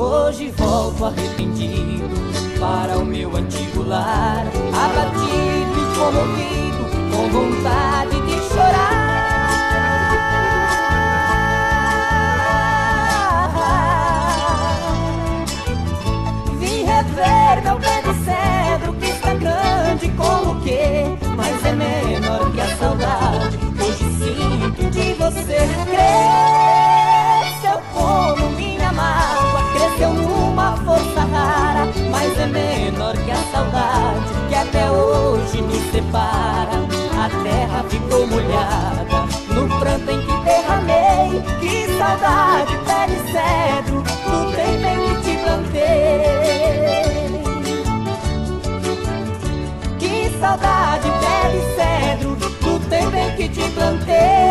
Hoje volto arrependido para o meu antigo lar, abatido e comovido, com vontade de chorar. Vim rever meu pé de cedro, que está grande como o quê, mas é menor que a saudade que hoje sinto de você. Cresceu como minha mágoa, cresceu numa força rara, mas é menor que a saudade que até hoje nos separa. A terra ficou molhada no pranto em que derramei. Que saudade, pé de cedro, do tempo em que te plantei. Que saudade, pé de cedro, do tempo em que te plantei.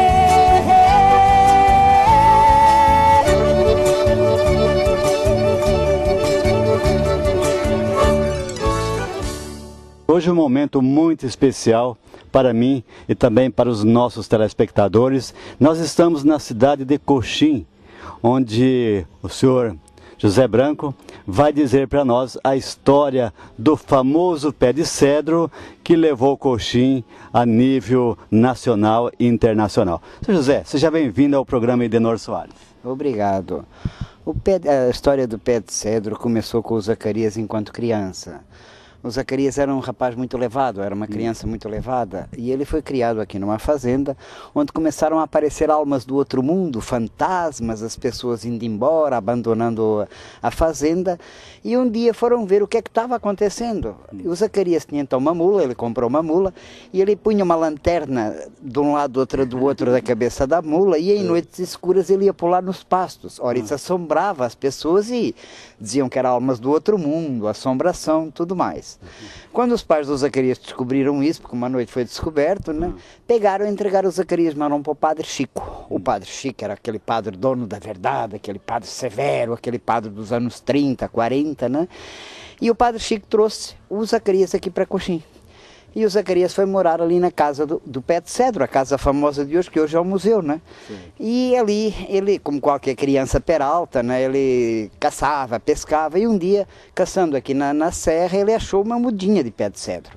Hoje é um momento muito especial para mim e também para os nossos telespectadores. Nós estamos na cidade de Coxim, onde o senhor José Branco vai dizer para nós a história do famoso pé de cedro que levou Coxim a nível nacional e internacional. Senhor José, seja bem-vindo ao programa Edenor Soares. Obrigado. A história do pé de cedro começou com o Zacarias enquanto criança. O Zacarias era um rapaz muito levado, era uma criança muito levada, e ele foi criado aqui numa fazenda, onde começaram a aparecer almas do outro mundo, fantasmas, as pessoas indo embora, abandonando a fazenda, e um dia foram ver o que é que estava acontecendo. O Zacarias tinha então uma mula, ele comprou uma mula, e ele punha uma lanterna de um lado, outra do outro da cabeça da mula, e em noites escuras ele ia pular nos pastos. Ora, isso assombrava as pessoas e diziam que eram almas do outro mundo, assombração, tudo mais. Quando os pais do Zacarias descobriram isso, porque uma noite foi descoberto, né, pegaram e entregaram o Zacarias Marrom para o Padre Chico. O Padre Chico era aquele padre dono da verdade, aquele padre severo, aquele padre dos anos 30, 40, né? E o Padre Chico trouxe o Zacarias aqui para Coxim. E o Zacarias foi morar ali na casa do Pé de Cedro, a casa famosa de hoje, que hoje é o museu, né? Sim. E ali, ele, como qualquer criança peralta, né, ele caçava, pescava, e um dia, caçando aqui na serra, ele achou uma mudinha de pé de cedro.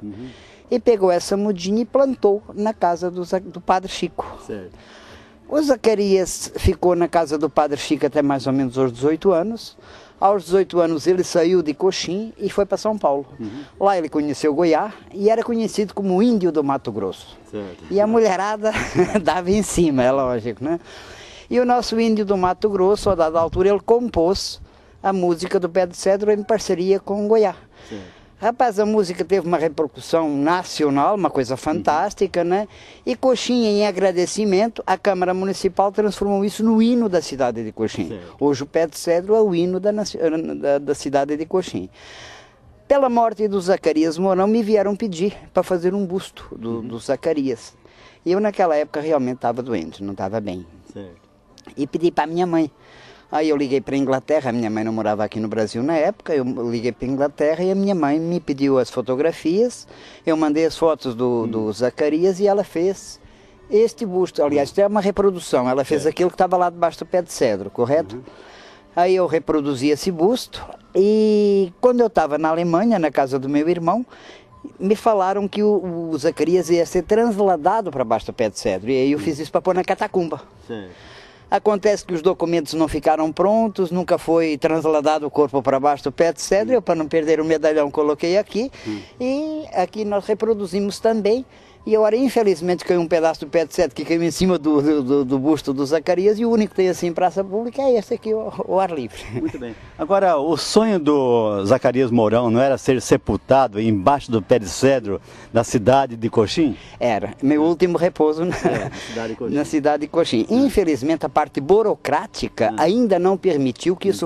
E pegou essa mudinha e plantou na casa do Padre Chico. Certo. O Zacarias ficou na casa do Padre Chico até mais ou menos aos 18 anos. Aos 18 anos ele saiu de Coxim e foi para São Paulo. Lá ele conheceu Goiás e era conhecido como o índio do Mato Grosso. Certo. E a mulherada dava em cima, é lógico, né? E o nosso índio do Mato Grosso, a dada altura, ele compôs a música do Pé de Cedro em parceria com Goiás. Certo. Rapaz, a música teve uma repercussão nacional, uma coisa fantástica, né? E Coxim, em agradecimento, a Câmara Municipal transformou isso no hino da cidade de Coxim. Certo. Hoje o Pé de Cedro é o hino da cidade de Coxim. Pela morte do Zacarias Mourão, me vieram pedir para fazer um busto do Zacarias. E eu naquela época realmente estava doente, não estava bem. Certo. E pedi para a minha mãe. Aí eu liguei para a Inglaterra, a minha mãe não morava aqui no Brasil na época, eu liguei para a Inglaterra e a minha mãe me pediu as fotografias, eu mandei as fotos do Zacarias e ela fez este busto. Aliás, isto é uma reprodução, ela fez aquilo que estava lá debaixo do Pé de Cedro, correto? Aí eu reproduzi esse busto e quando eu estava na Alemanha, na casa do meu irmão, me falaram que o Zacarias ia ser transladado para baixo do Pé de Cedro e aí eu fiz isso para pôr na catacumba. Sim. Acontece que os documentos não ficaram prontos, nunca foi transladado o corpo para baixo do Pé de Cedro, eu para não perder o medalhão coloquei aqui, e aqui nós reproduzimos também, e agora infelizmente caiu um pedaço do Pé de Cedro que caiu em cima do busto do Zacarias, e o único que tem assim em praça pública é esse aqui, o ar livre. Muito bem. Agora, o sonho do Zacarias Mourão não era ser sepultado embaixo do Pé de Cedro da cidade de Coxim? Era. Meu último repouso na cidade de Coxim. Infelizmente, a parte burocrática ainda não permitiu que isso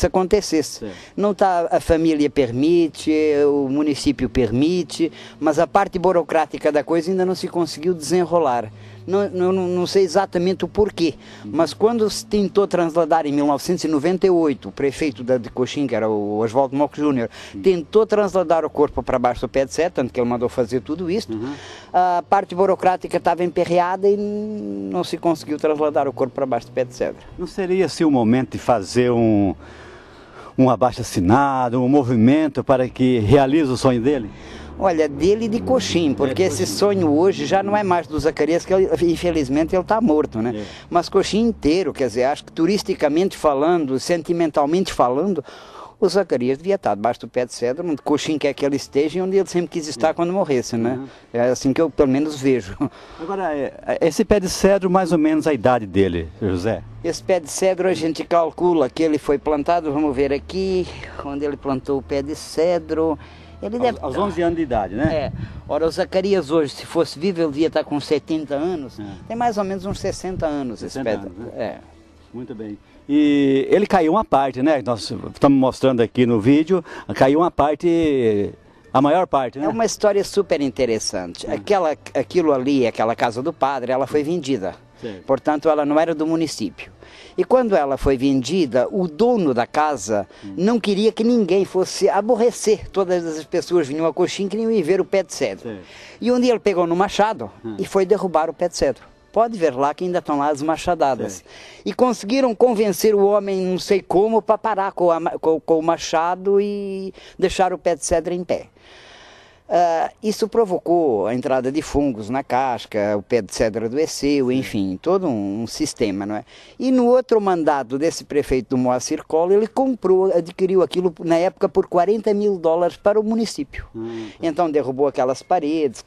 acontecesse. Não tá, a família permite, o município permite, mas a parte burocrática da coisa ainda não se conseguiu desenrolar. Não sei exatamente o porquê, mas quando se tentou trasladar em 1998, o prefeito de Coxim, que era o Oswaldo Moco Júnior, tentou trasladar o corpo para baixo do pé de cedro, tanto que ele mandou fazer tudo isto, a parte burocrática estava emperreada e não se conseguiu trasladar o corpo para baixo do pé de cedro. Não seria assim o momento de fazer um abaixo-assinado, um movimento para que realize o sonho dele? Olha, dele e de Coxim, porque esse sonho hoje já não é mais do Zacarias, que infelizmente ele está morto, né? Mas Coxim inteiro, quer dizer, acho que turisticamente falando, sentimentalmente falando, o Zacarias devia estar debaixo do pé de cedro, onde Coxim quer que ele esteja e onde ele sempre quis estar quando morresse, né? É assim que eu pelo menos vejo. Agora, esse pé de cedro, mais ou menos a idade dele, José? Esse pé de cedro a gente calcula que ele foi plantado, vamos ver aqui, onde ele plantou o pé de cedro. Ele deve... aos 11 anos de idade, né? É. Ora, o Zacarias hoje, se fosse vivo, ele devia estar com 70 anos. Tem mais ou menos uns 60 anos 60 esse pé. Anos, né? É. Muito bem. E ele caiu uma parte, né? Nós estamos mostrando aqui no vídeo, caiu uma parte, a maior parte, né? É uma história super interessante. Aquilo ali, aquela casa do padre, ela foi vendida. Certo. Portanto, ela não era do município. E quando ela foi vendida, o dono da casa não queria que ninguém fosse aborrecer. Todas as pessoas vinham a Coxim, queriam ir ver o pé de cedro. Certo. E um dia ele pegou no machado e foi derrubar o pé de cedro. Pode ver lá que ainda estão lá as machadadas. Certo. E conseguiram convencer o homem, não sei como, para parar com o machado e deixar o pé de cedro em pé. Isso provocou a entrada de fungos na casca, o pé de cedro adoeceu, enfim, todo um sistema, não é? E no outro mandato desse prefeito do Moacir Cola, ele adquiriu aquilo na época por $40 mil para o município. Então derrubou aquelas paredes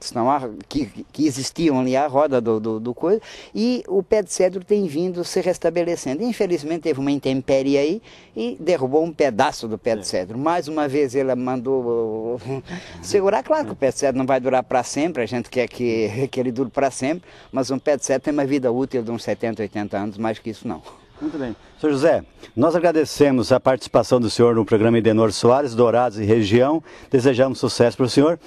que existiam ali à roda do coisa, e o pé de cedro tem vindo se restabelecendo. Infelizmente teve uma intempérie aí e derrubou um pedaço do pé de cedro. Mais uma vez ele mandou segurar. Claro que o pé de cedro não vai durar para sempre, a gente quer que ele dure para sempre, mas um pé de cedro tem uma vida útil de uns 70, 80 anos, mais que isso não. Muito bem. Sr. José, nós agradecemos a participação do senhor no programa Edenor Soares, Dourados e região, desejamos sucesso para o senhor.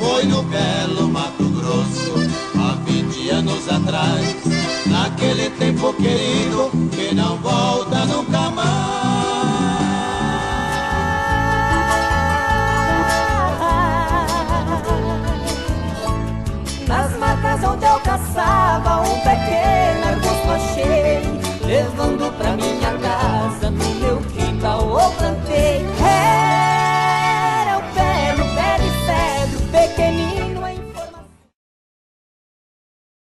Foi no belo Mato Grosso, há 20 anos atrás, naquele tempo querido que não volta nunca mais. Nas matas onde eu caçava, um pequeno arbusto achei, levando pra mim